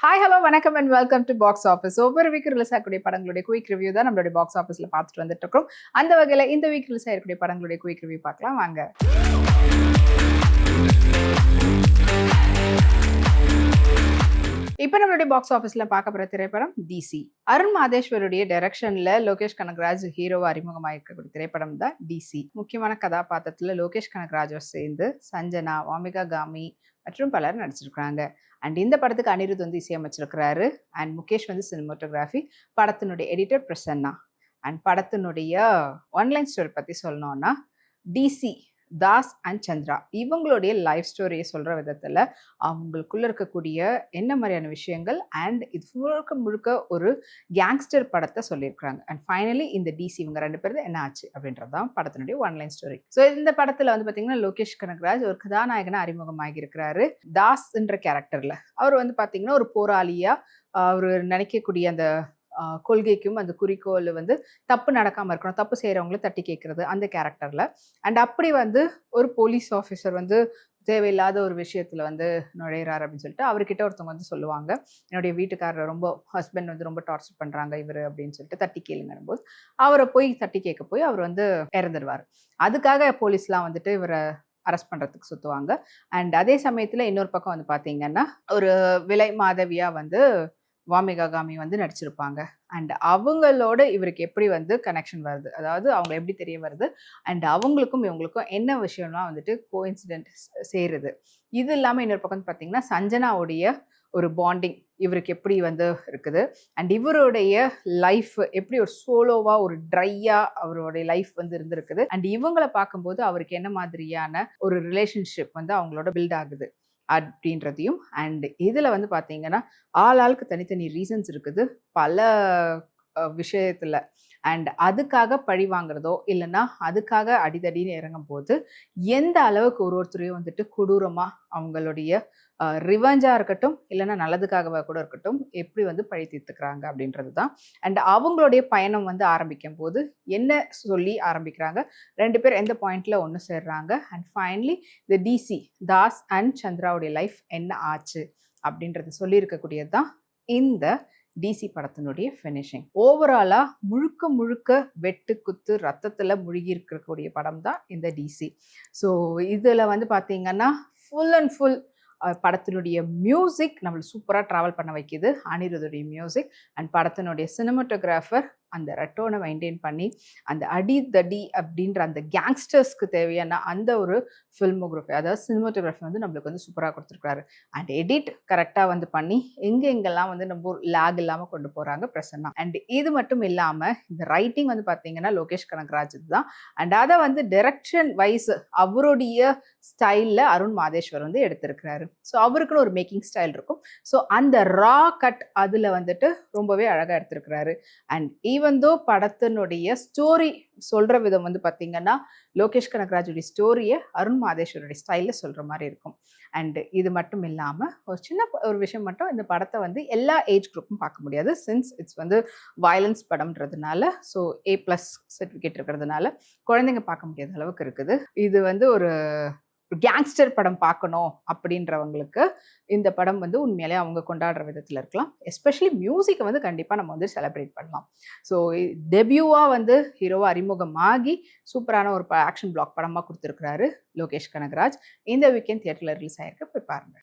Hi hello வணக்கம் and welcome to box office. ஒவ்வொரு week release ஆகக்கூடிய படங்களுடைய குயிக் ரிவ்யூ தான் நம்மளுடைய பாக்ஸ் ஆஃபீஸில் பார்த்துட்டு வந்துட்டு இருக்கோம். அந்த வகையில் இந்த வீக் ரிலீஸ் ஆகக்கூடிய படங்களுடைய குயிக் ரிவ்யூ பார்க்கலாம் வாங்க. இப்போ நம்மளுடைய பாக்ஸ் ஆஃபீஸில் பார்க்க போகிற திரைப்படம் டிசி. அருண் மாதேஸ்வருடைய டைரக்ஷனில் லோகேஷ் கனகராஜ் ஹீரோவா அறிமுகமாக இருக்கக்கூடிய திரைப்படம் தான் டிசி. முக்கியமான கதாபாத்திரத்தில் லோகேஷ் கனகராஜோட சேர்ந்து சஞ்சனா, வாமிகா காமி மற்றும் பலர் நடிச்சிருக்கிறாங்க. அண்ட் இந்த படத்துக்கு அனிருத் வந்து இசையமைச்சிருக்கிறாரு. அண்ட் முகேஷ் வந்து சினிமோட்டோகிராஃபி. படத்தினுடைய எடிட்டர் பிரசன்னா. அண்ட் படத்தினுடைய ஆன்லைன் ஸ்டோரி பற்றி சொல்லணும்னா டிசி தாஸ் அண்ட் சந்திரா இவங்களுடைய லைஃப் ஸ்டோரியை சொல்கிற விதத்தில் அவங்களுக்குள்ள இருக்கக்கூடிய என்ன மாதிரியான விஷயங்கள் அண்ட் இது முழுக்க முழுக்க ஒரு கேங்ஸ்டர் படத்தை சொல்லியிருக்கிறாங்க. அண்ட் ஃபைனலி இந்த டிசி இவங்க ரெண்டு பேரும் என்ன ஆச்சு அப்படின்றது தான் படத்தினுடைய ஒன்லைன் ஸ்டோரி. ஸோ இந்த படத்தில் வந்து பார்த்தீங்கன்னா லோகேஷ் கனகராஜ் ஒரு கதாநாயகனாக அறிமுகமாகி இருக்கிறாரு. தாஸ்ன்ற கேரக்டரில் அவர் வந்து பார்த்தீங்கன்னா ஒரு போராளியாக அவர் நினைக்கக்கூடிய அந்த கொள்கைக்கும் அந்த குறிக்கோள் வந்து தப்பு நடக்காமல் இருக்கணும், தப்பு செய்கிறவங்கள தட்டி கேட்கறது அந்த கேரக்டரில். அண்ட் அப்படி வந்து ஒரு போலீஸ் ஆஃபீஸர் வந்து தேவையில்லாத ஒரு விஷயத்தில் வந்து நுழையிறாரு அப்படின்னு சொல்லிட்டு அவர்கிட்ட ஒருத்தவங்க வந்து சொல்லுவாங்க, என்னுடைய வீட்டுக்காரர் ரொம்ப ஹஸ்பண்ட் வந்து ரொம்ப டார்ச்சர் பண்ணுறாங்க இவர் அப்படின்னு சொல்லிட்டு தட்டி கேளுங்கன்னும் போது அவரை போய் தட்டி கேட்க போய் அவர் வந்து இறந்துடுவார். அதுக்காக போலீஸ்லாம் வந்துட்டு இவரை அரெஸ்ட் பண்ணுறதுக்கு சுற்றுவாங்க. அண்ட் அதே சமயத்தில் இன்னொரு பக்கம் வந்து பார்த்தீங்கன்னா ஒரு விலை மாதவியாக வந்து வாமிகா காமி வந்து நடிச்சிருப்பாங்க. அண்ட் அவங்களோட இவருக்கு எப்படி வந்து கனெக்ஷன் வருது, அதாவது அவங்க எப்படி தெரிய வருது அண்ட் அவங்களுக்கும் இவங்களுக்கும் என்ன விஷயம்லாம் வந்துட்டு கோஇன்சிடென்ட் சேருது. இது இல்லாமல் இன்னொரு பக்கம் பார்த்தீங்கன்னா சஞ்சனாவுடைய ஒரு பாண்டிங் இவருக்கு எப்படி வந்து இருக்குது அண்ட் இவருடைய லைஃப் எப்படி ஒரு சோலோவாக ஒரு ட்ரையாக அவருடைய லைஃப் வந்து இருந்திருக்குது. அண்ட் இவங்களை பார்க்கும்போது அவருக்கு என்ன மாதிரியான ஒரு ரிலேஷன்ஷிப் வந்து அவங்களோட பில்ட் ஆகுது அப்படின்றதையும். அண்ட் இதில் வந்து பார்த்தீங்கன்னா ஆளுக்கு தனித்தனி ரீசன்ஸ் இருக்குது பல விஷயத்தில். அண்ட் அதுக்காக பழி வாங்குறதோ இல்லைன்னா அதுக்காக அடிதடின்னு இறங்கும் போது எந்த அளவுக்கு ஒருத்தரையும் வந்துட்டு கொடூரமாக அவங்களுடைய ரிவெஞ்சாக இருக்கட்டும் இல்லைன்னா நல்லதுக்காகவே கூட இருக்கட்டும் எப்படி வந்து பழி தீர்த்துக்கிறாங்க அப்படின்றது தான். அண்ட் அவங்களுடைய பயணம் வந்து ஆரம்பிக்கும் போது என்ன சொல்லி ஆரம்பிக்கிறாங்க, ரெண்டு பேர் எந்த பாயிண்ட்ல ஒன்று சேர்றாங்க அண்ட் ஃபைனலி இந்த டிசி தாஸ் அண்ட் சந்திராவுடைய லைஃப் என்ன ஆச்சு அப்படின்றது சொல்லியிருக்கக்கூடியது தான் இந்த டிசி படத்தினுடைய ஃபினிஷிங். ஓவராலா முழுக்க முழுக்க வெட்டு குத்து ரத்தத்தில் முழுகி இருக்கக்கூடிய படம் தான் இந்த டிசி. ஸோ இதில் வந்து பார்த்தீங்கன்னா ஃபுல் அண்ட் ஃபுல் படத்தினுடைய மியூசிக் நம்மளை சூப்பராக ட்ராவல் பண்ண வைக்கிது, அனிருதுடைய மியூசிக். அண்ட் படத்தினுடைய சினிமாட்டோகிராஃபர் அந்த ரெட்டோனை மெயின்டைன் பண்ணி அந்த அடி தடி அப்படின்ற அந்த கேங்ஸ்டர்ஸ்க்கு தேவையான அந்த ஒரு ஃபில்மோகிராஃபி அதாவது சினிமாட்டோகிராஃபி வந்து நம்மளுக்கு வந்து சூப்பராக கொடுத்துருக்காரு. அண்ட் எடிட் கரெக்டாக வந்து பண்ணி எங்கெங்கெல்லாம் வந்து நம்ம லேக் இல்லாமல் கொண்டு போகிறாங்க பிரசன்னா. அண்ட் இது மட்டும் இல்லாமல் இந்த ரைட்டிங் வந்து பார்த்தீங்கன்னா லோகேஷ் கனகராஜ் தான். அண்ட் அதை வந்து டைரக்ஷன் வைஸ் அவருடைய ஸ்டைலில் அருண் மாதேஸ்வர் வந்து எடுத்திருக்கிறாரு. ஸோ அவருக்குன்னு ஒரு மேக்கிங் ஸ்டைல் இருக்கும். ஸோ அந்த ரா கட் அதில் வந்துட்டு ரொம்பவே அழகாக எடுத்திருக்கிறாரு. அண்ட் ஈவன் தோ படத்தினுடைய ஸ்டோரி சொல்கிற விதம் வந்து பார்த்தீங்கன்னா லோகேஷ் கனகராஜுடைய ஸ்டோரியை அருண் மாதேஸ்வருடைய ஸ்டைலில் சொல்கிற மாதிரி இருக்கும். அண்ட் இது மட்டும் இல்லாமல் ஒரு சின்ன ஒரு விஷயம் மட்டும், இந்த படத்தை வந்து எல்லா ஏஜ் குரூப்பும் பார்க்க முடியாது சின்ஸ் இட்ஸ் வந்து வயலன்ஸ் படம்ன்றதுனால. ஸோ A+ சர்டிஃபிகேட் இருக்கிறதுனால குழந்தைங்க பார்க்க முடியாத அளவுக்கு இருக்குது. இது வந்து ஒரு கேங்ஸ்டர் படம் பார்க்கணும் அப்படின்றவங்களுக்கு இந்த படம் வந்து உண்மையிலே அவங்க கொண்டாடுற விதத்தில் இருக்கலாம். எஸ்பெஷலி மியூசிக்கை வந்து கண்டிப்பாக நம்ம வந்து செலிப்ரேட் பண்ணலாம். ஸோ டெபியூவாக வந்து ஹீரோவாக அறிமுகமாகி சூப்பரான ஒரு ஆக்ஷன் பிளாக் படமாக கொடுத்துருக்கிறாரு லோகேஷ் கனகராஜ். இந்த வீக்கெண்ட் தியேட்டரில் ரிலீஸ் ஆகிருக்கு, போய் பாருங்க.